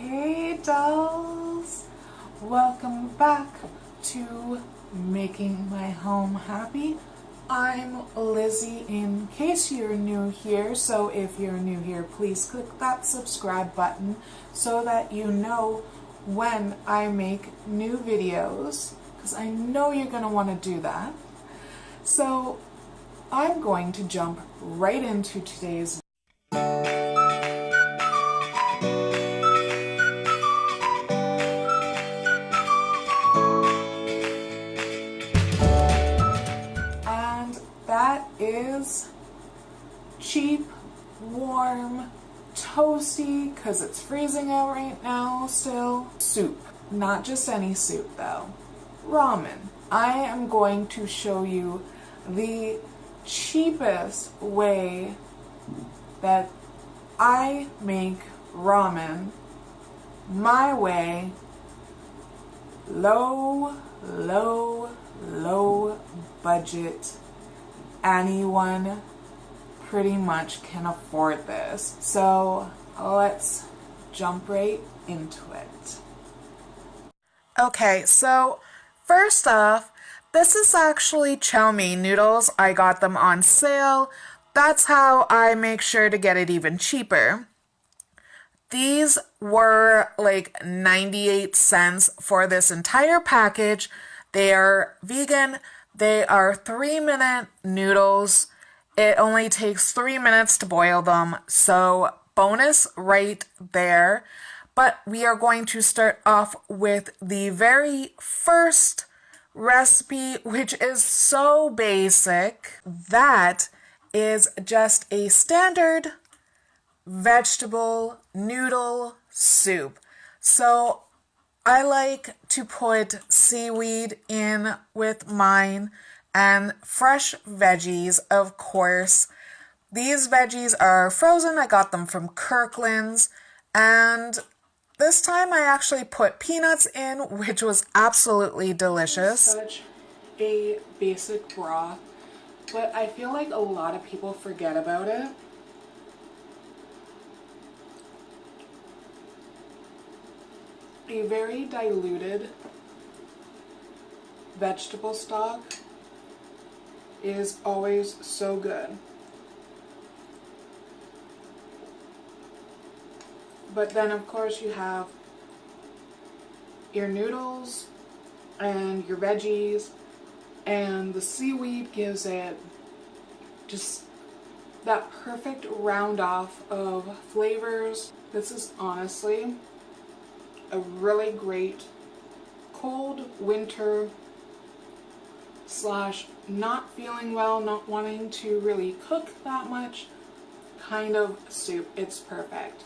Hey dolls! Welcome back to Making My Home Happy. I'm Lizzie in case you're new here, so if you're new here, please click that subscribe button so that you know when I make new videos, because I know you're going to want to do that. So I'm going to jump right into today's and that is cheap, warm, toasty, because it's freezing out right now still, soup. Not just any soup though. Ramen. I am going to show you the cheapest way that I make ramen my way. Low budget. Anyone pretty much can afford this. So let's jump right into it. Okay, so first off, this is actually chow mein noodles. I got them on sale. That's how I make sure to get it even cheaper. These were like 98 cents for this entire package. They are vegan. They are 3-minute noodles. It only takes 3 minutes to boil them, so bonus right there. But we are going to start off with the very first recipe, which is so basic. That is just a standard vegetable noodle soup. So I like to put seaweed in with mine and fresh veggies, of course. These veggies are frozen. I got them from Kirkland's, and this time I actually put peanuts in, which was absolutely delicious. Such a basic broth, but I feel like a lot of people forget about it. A very diluted vegetable stock is always so good. But then of course you have your noodles and your veggies, and the seaweed gives it just that perfect round off of flavors. This is honestly a really great cold winter / not feeling well, not wanting to really cook that much kind of soup. It's perfect.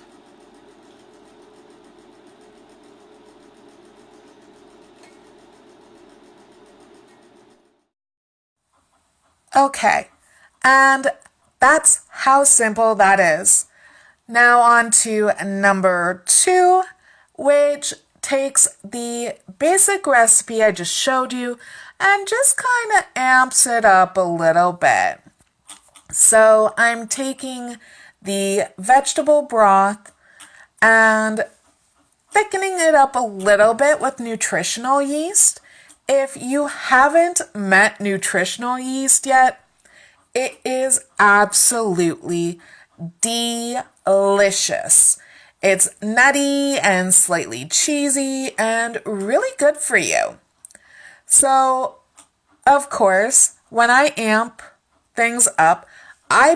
Okay, and that's how simple that is. Now on to number 2, which takes the basic recipe I just showed you and just kind of amps it up a little bit. So I'm taking the vegetable broth and thickening it up a little bit with nutritional yeast. If you haven't met nutritional yeast yet, it is absolutely delicious. It's nutty and slightly cheesy and really good for you. So, of course, when I amp things up, I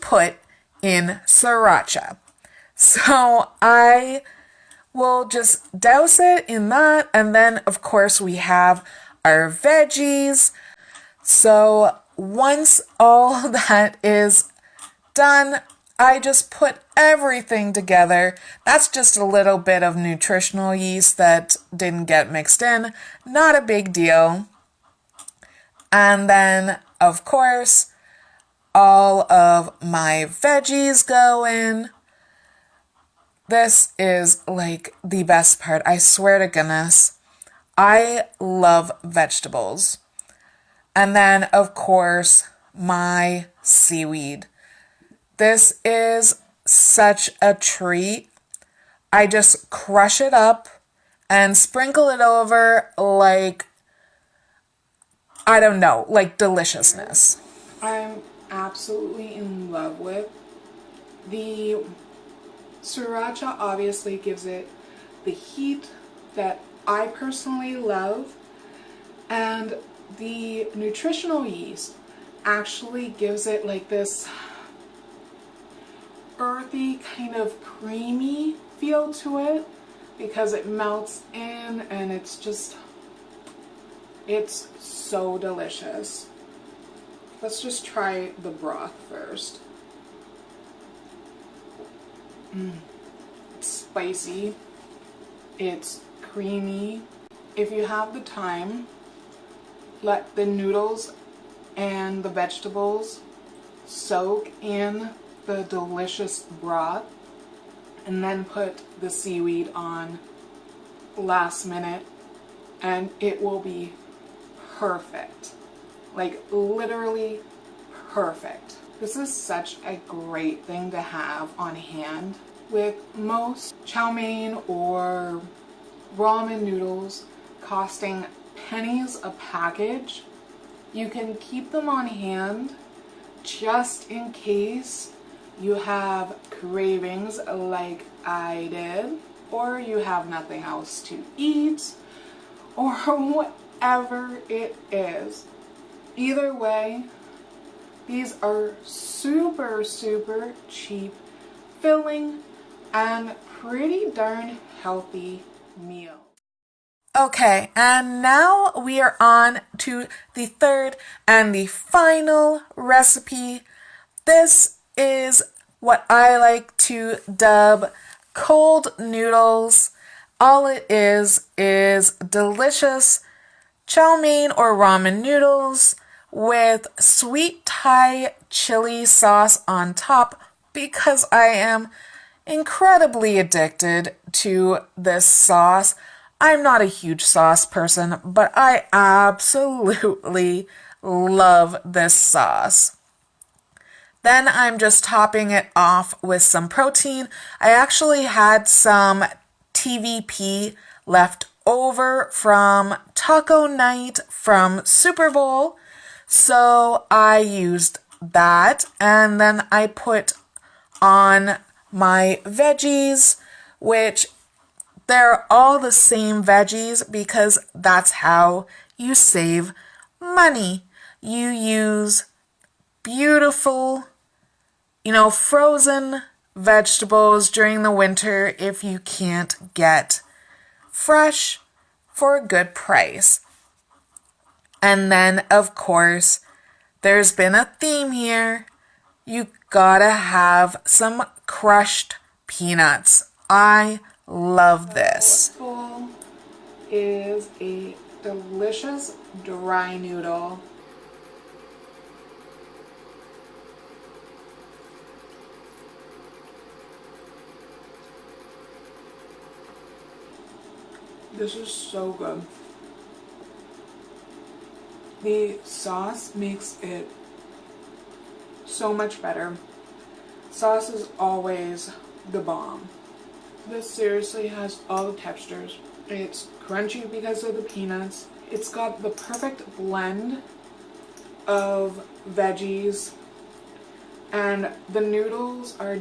put in sriracha. So I will just douse it in that, and then of course we have our veggies. So once all that is done, I just put everything together. That's just a little bit of nutritional yeast that didn't get mixed in. Not a big deal. And then, of course, all of my veggies go in. This is like the best part. I swear to goodness. I love vegetables. And then, of course, my seaweed. This is such a treat. I just crush it up and sprinkle it over like, I don't know, like deliciousness. I'm absolutely in love with the sriracha. Obviously gives it the heat that I personally love, and the nutritional yeast actually gives it like this earthy kind of creamy feel to it because it melts in, and it's so delicious. Let's just try the broth first. It's spicy, it's creamy. If you have the time, let the noodles and the vegetables soak in the delicious broth, and then put the seaweed on last minute, and it will be perfect. Like literally perfect. This is such a great thing to have on hand. With most chow mein or ramen noodles costing pennies a package, you can keep them on hand just in case you have cravings like I did, or you have nothing else to eat, or whatever it is. Either way, these are super, super cheap, filling, and pretty darn healthy meals. Okay, and now we are on to the third and the final recipe. This is what I like to dub cold noodles. All it is delicious chow mein or ramen noodles with sweet Thai chili sauce on top, because I am incredibly addicted to this sauce. I'm not a huge sauce person, but I absolutely love this sauce. Then I'm just topping it off with some protein. I actually had some TVP left over from taco night from Super Bowl, so I used that, and then I put on my veggies, which they're all the same veggies because that's how you save money. You use beautiful, frozen vegetables during the winter if you can't get fresh for a good price. And then, of course, there's been a theme here. You gotta have some crushed peanuts. I love this. Flavorful is a delicious dry noodle. This is so good. The sauce makes it so much better. Sauce is always the bomb. This seriously has all the textures. It's crunchy because of the peanuts. It's got the perfect blend of veggies, and the noodles are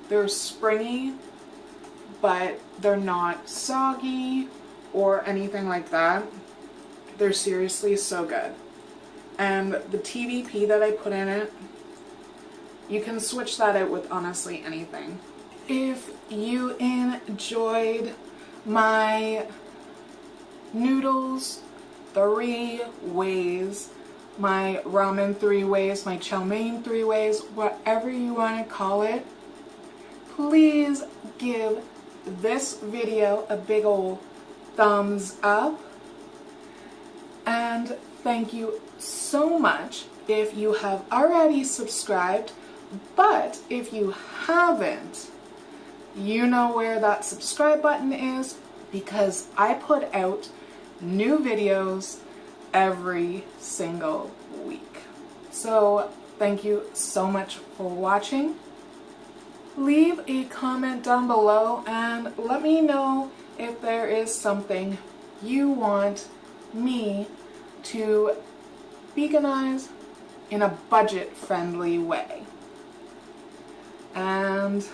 they're springy, but they're not soggy or anything like that. They're seriously so good. And the TVP that I put in it, you can switch that out with honestly anything. If you enjoyed my noodles 3 ways, my ramen 3 ways, my chow mein 3 ways, whatever you want to call it, please give this video a big ol' thumbs up. And thank you so much if you have already subscribed, but if you haven't, you know where that subscribe button is, because I put out new videos every single week. So thank you so much for watching, leave a comment down below and let me know if there is something you want me to veganize in a budget-friendly way. And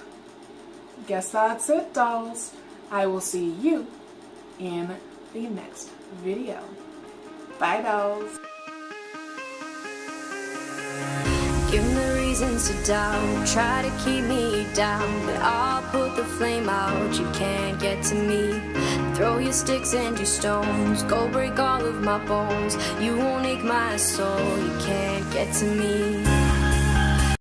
guess that's it, dolls. I will see you in the next video. Bye, dolls. Give me reasons to doubt, try to keep me down, but I'll put the flame out, you can't get to me. Throw your sticks and your stones, go break all of my bones, you won't ache my soul, you can't get to me.